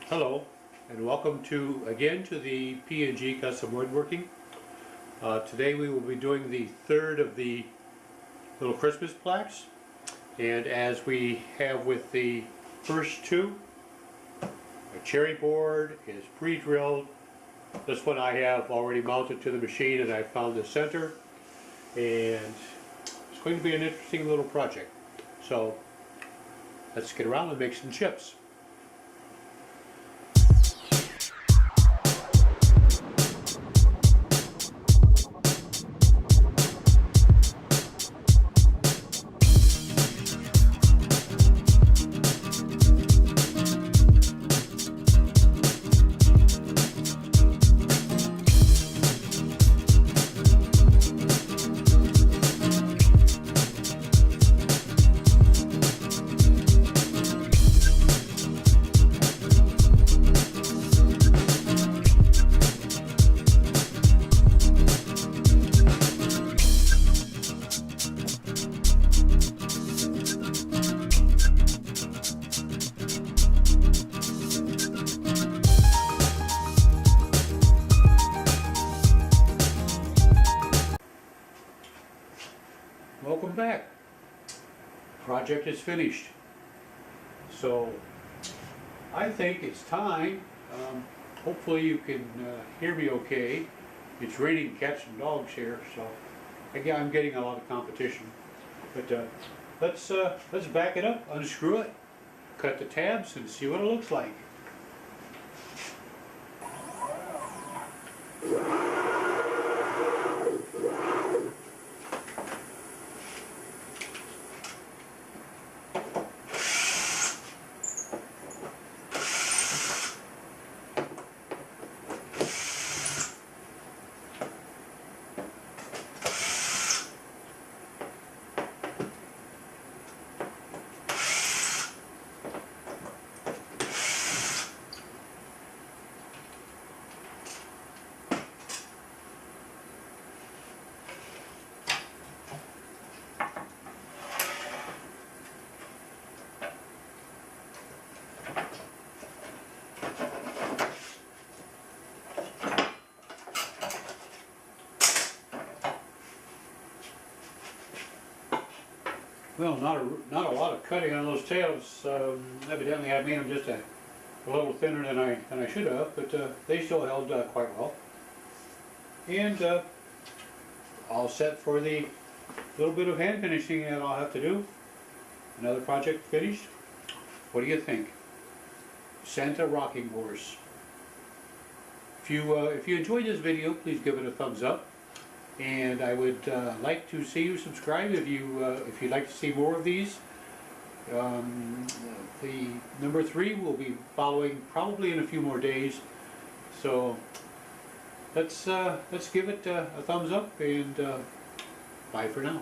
Hello, and welcome again to the P&G Custom Woodworking. Today we will be doing the third of the little Christmas plaques, and as we have with the first two, a cherry board is pre-drilled. This one I have already mounted to the machine, and I found the center, and it's going to be an interesting little project. So let's get around and make some chips. Welcome back. Project is finished. So I think it's time. Hopefully you can hear me okay. It's raining cats and dogs here, so again I'm getting a lot of competition. But let's back it up, unscrew it, cut the tabs, and see what it looks like. Well, not a lot of cutting on those tails. Evidently, I made them just a little thinner than I should have, but they still held quite well. And all set for the little bit of hand finishing that I'll have to do. Another project finished. What do you think? Santa rocking horse. If you enjoyed this video, please give it a thumbs up. And I would like to see you subscribe if you'd like to see more of these. The number 3 will be following probably in a few more days. So let's give it a thumbs up, and bye for now.